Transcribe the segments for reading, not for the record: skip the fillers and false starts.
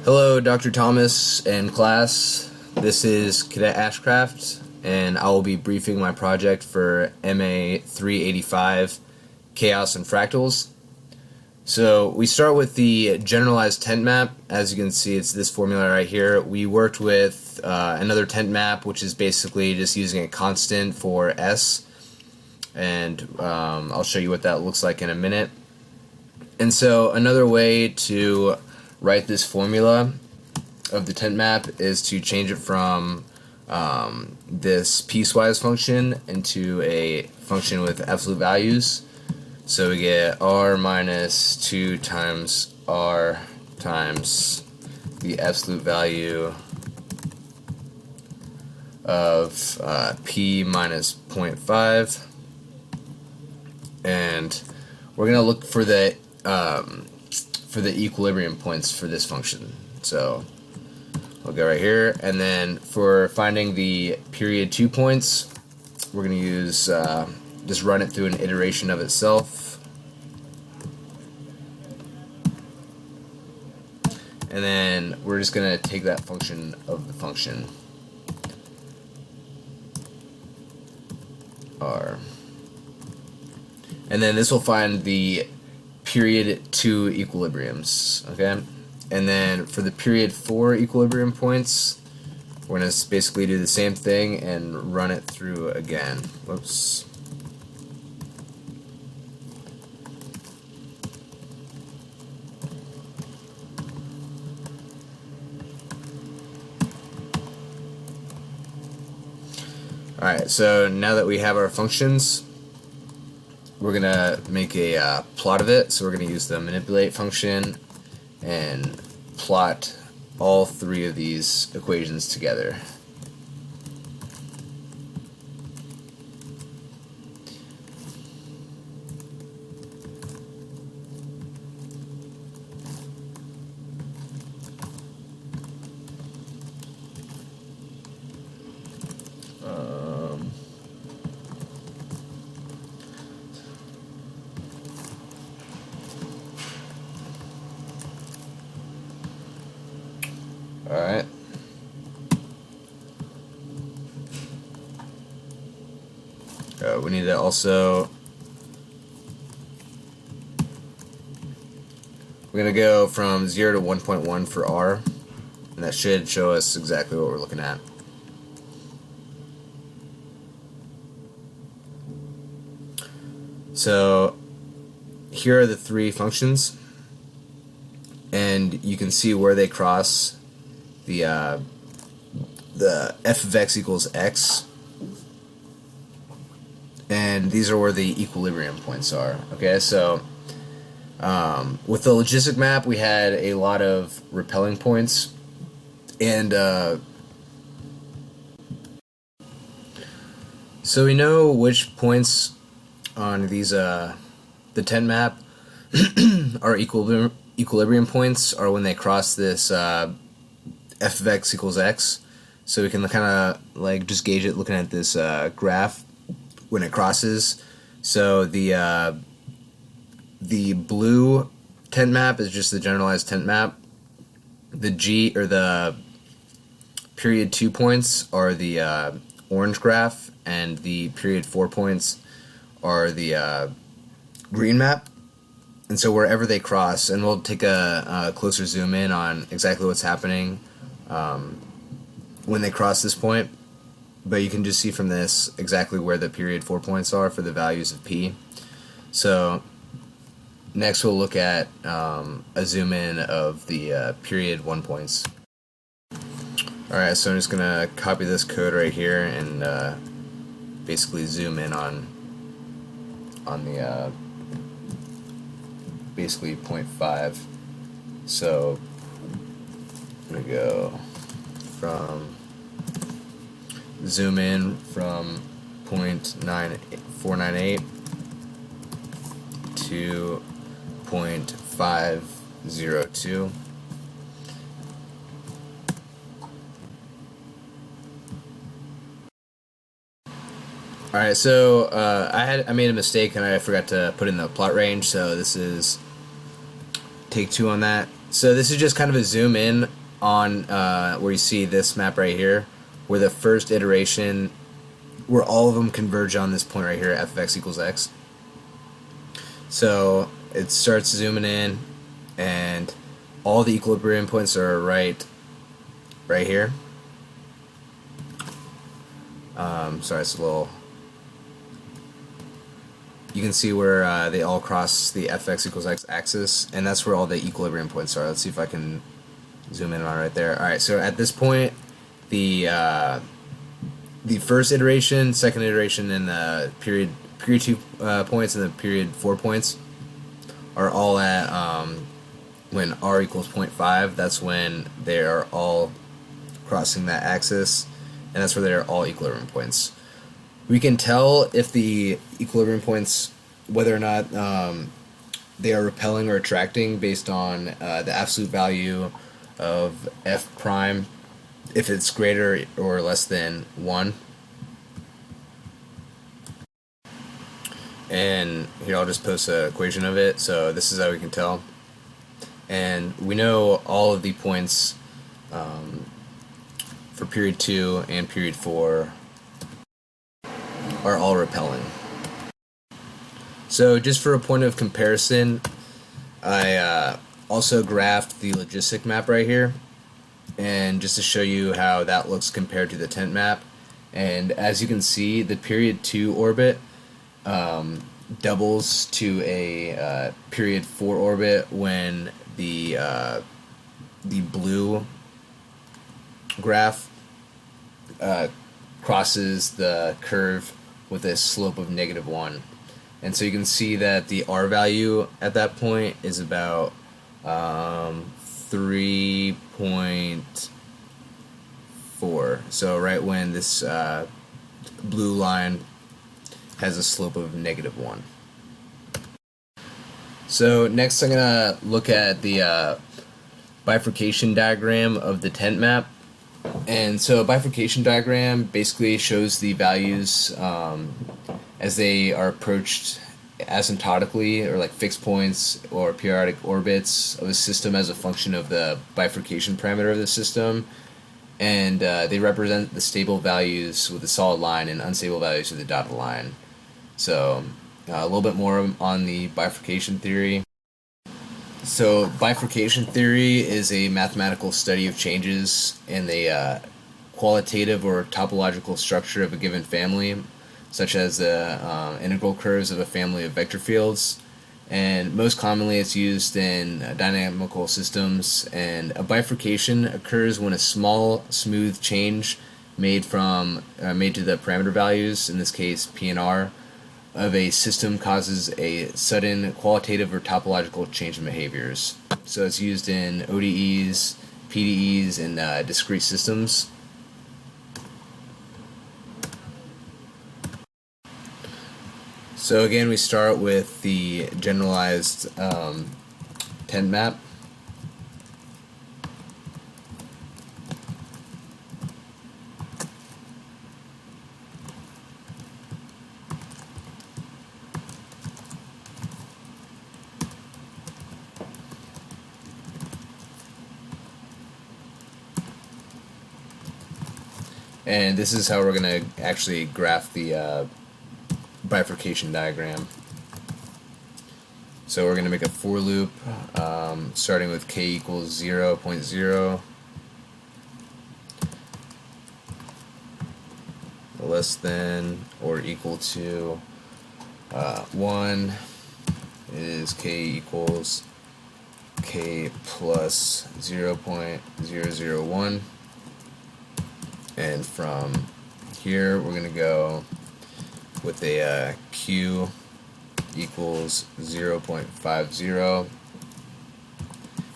Hello, Dr. Thomas and class. This is Cadet Ashcraft, and I will be briefing my project for MA 385, Chaos and Fractals. So we start with the generalized tent map. As you can see, it's this formula right here. We worked with another tent map, which is basically just using a constant for S, and I'll show you what that looks like in a minute. And so another way to write this formula of the tent map is to change it from this piecewise function into a function with absolute values. So we get r minus 2 times r times the absolute value of p minus 0.5, and we're going to look for the equilibrium points for this function. So we'll go right here, and then for finding the period 2 points, we're going to use just run it through an iteration of itself, and then we're just going to take that function of the function r, and then this will find the period 2 equilibriums, okay? And then for the period 4 equilibrium points, we're going to basically do the same thing and run it through again. Whoops. Alright, so now that we have our functions, we're going to make a plot of it. So we're going to use the manipulate function and plot all three of these equations together. Alright. We need to also, we're going to go from 0 to 1.1 for R, and that should show us exactly what we're looking at. So here are the three functions, and you can see where they cross the f of x equals x, and these are where the equilibrium points are. Okay, so with the logistic map, we had a lot of repelling points, and so we know which points on these the tent map are equilibrium points are when they cross this f of x equals x. So we can kind of like just gauge it looking at this graph when it crosses. So the blue tent map is just the generalized tent map. The G, or the period 2 points, are the orange graph, and the period 4 points are the green map. And so wherever they cross, and we'll take a closer zoom in on exactly what's happening when they cross this point, but you can just see from this exactly where the period 4 points are for the values of P. So next we'll look at a zoom in of the period 1 points. Alright, so I'm just going to copy this code right here and basically zoom in on the basically 0.5. So I'm going to go from zoom in from 0.9498 to 0.502. Alright, so I made a mistake and I forgot to put in the plot range, so this is take 2 on that. So this is just kind of a zoom in on where you see this map right here, where the first iteration, where all of them converge on this point right here, f of x equals x. So it starts zooming in, and all the equilibrium points are right here. Sorry, it's a little. You can see where they all cross the fx equals x axis, and that's where all the equilibrium points are. Let's see if I can zoom in on right there. All right, so at this point, the first iteration, second iteration, and the period 2 points and the period 4 points are all at when r equals 0.5. That's when they are all crossing that axis, and that's where they're all equilibrium points. We can tell if the equilibrium points, whether or not they are repelling or attracting based on the absolute value of f prime, if it's greater or less than 1. And here I'll just post an equation of it. So this is how we can tell. And we know all of the points for period 2 and period 4 are all repelling. So just for a point of comparison, I also graphed the logistic map right here, and just to show you how that looks compared to the tent map. And as you can see, the period 2 orbit doubles to a period 4 orbit when the blue graph crosses the curve with a slope of -1. And so you can see that the R value at that point is about 3.4. So right when this blue line has a slope of -1. So next I'm going to look at the bifurcation diagram of the tent map. And so a bifurcation diagram basically shows the values as they are approached asymptotically, or like fixed points or periodic orbits of a system as a function of the bifurcation parameter of the system. And they represent the stable values with a solid line and unstable values with a dotted line. So a little bit more on the bifurcation theory. So bifurcation theory is a mathematical study of changes in the qualitative or topological structure of a given family, such as the integral curves of a family of vector fields. And most commonly it's used in dynamical systems, and a bifurcation occurs when a small smooth change made to the parameter values, in this case P and R, of a system causes a sudden qualitative or topological change in behaviors. So it's used in ODEs, PDEs, and discrete systems. So again, we start with the generalized tent map. And this is how we're going to actually graph the bifurcation diagram. So we're going to make a for loop starting with k equals 0.0 less than or equal to 1 is k equals k plus 0.001. And from here we're going to go with a q equals 0.50,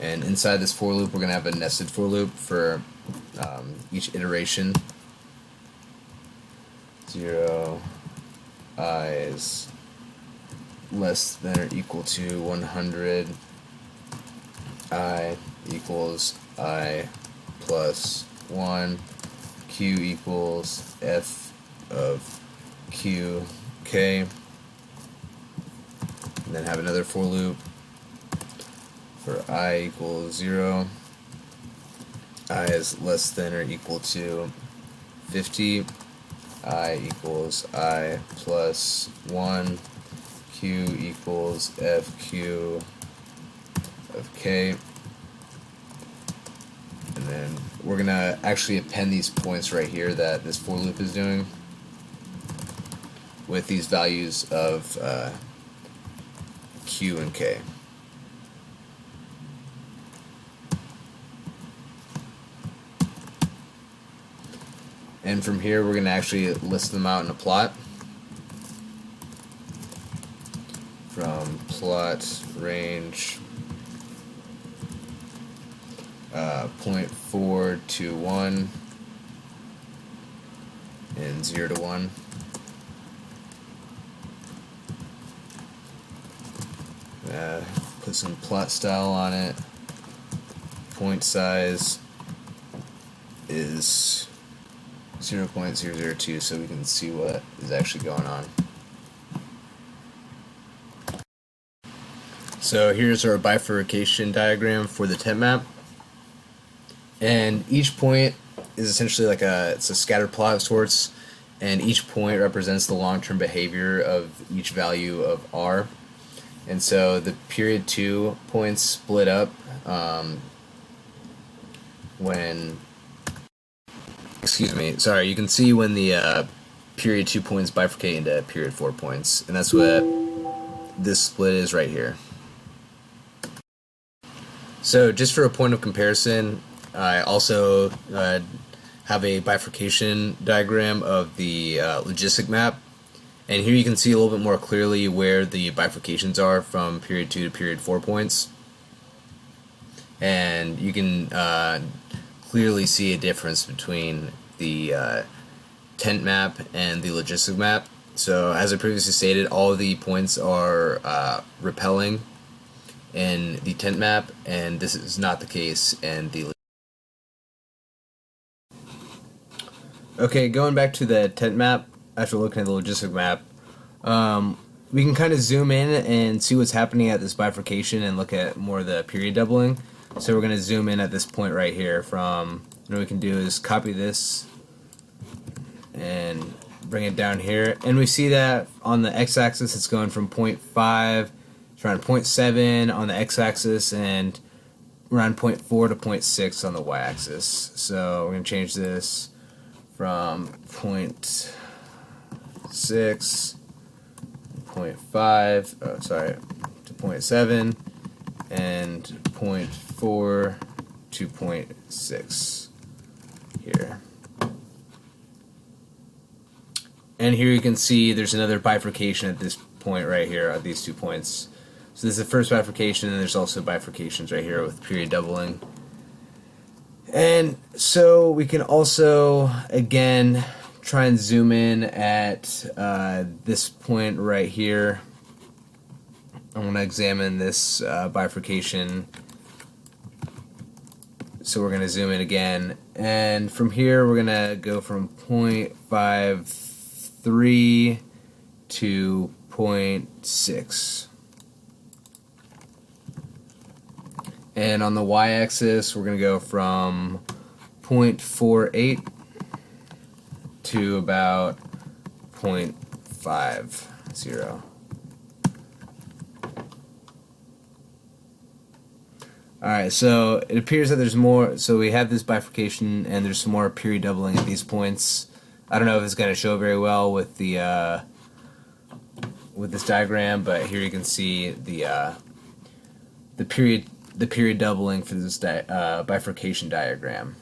and inside this for loop we're going to have a nested for loop for each iteration. 0 I is less than or equal to 100, I equals I plus 1, q equals f of q k, and then have another for loop for I equals 0, I is less than or equal to 50, I equals I plus 1, Q equals FQ of K. And then we're going to actually append these points right here that this for loop is doing with these values of Q and K. And from here we're going to actually list them out in a plot. From plot range 0.4 to 1 and 0 to 1. Put some plot style on it. Point size is 0.002 so we can see what is actually going on. So here's our bifurcation diagram for the temp map. And each point is essentially like it's a scatter plot of sorts, and each point represents the long-term behavior of each value of R. And so the period 2 points split up when, you can see when the period 2 points bifurcate into period 4 points, and that's what this split is right here. So just for a point of comparison, I also have a bifurcation diagram of the logistic map, and here you can see a little bit more clearly where the bifurcations are from period 2 to period 4 points, and you can clearly see a difference between the tent map and the logistic map. So as I previously stated, all of the points are repelling in the tent map, and this is not the case in the. Okay, going back to the tent map, after looking at the logistic map, we can kind of zoom in and see what's happening at this bifurcation and look at more of the period doubling. So we're going to zoom in at this point right here from, what we can do is copy this and bring it down here. And we see that on the x-axis it's going from 0.5 to around 0.7 on the x-axis and around 0.4 to 0.6 on the y-axis. So we're going to change this from 0.6, 0.5, to 0.7, and 0.4 to 0.6 here. And here you can see there's another bifurcation at this point right here at these 2 points. So this is the first bifurcation, and there's also bifurcations right here with period doubling. And so we can also, again, try and zoom in at this point right here. I want to examine this bifurcation. So we're going to zoom in again. And from here, we're going to go from 0.53 to 0.6. And on the y-axis, we're going to go from 0.48 to about 0.50. Alright, so it appears that there's more, so we have this bifurcation and there's some more period doubling at these points. I don't know if it's going to show very well with the with this diagram, but here you can see the period doubling for this bifurcation diagram.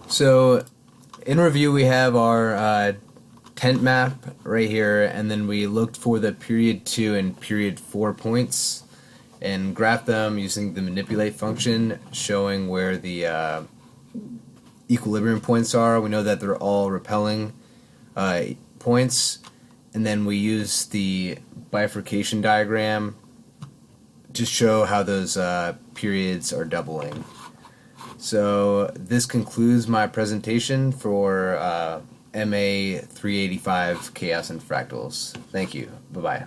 So in review, we have our tent map right here, and then we looked for the period 2 and period 4 points and graphed them using the manipulate function, showing where the equilibrium points are. We know that they're all repelling points, and then we use the bifurcation diagram to show how those periods are doubling. So this concludes my presentation for MA 385 Chaos and Fractals. Thank you. Bye-bye.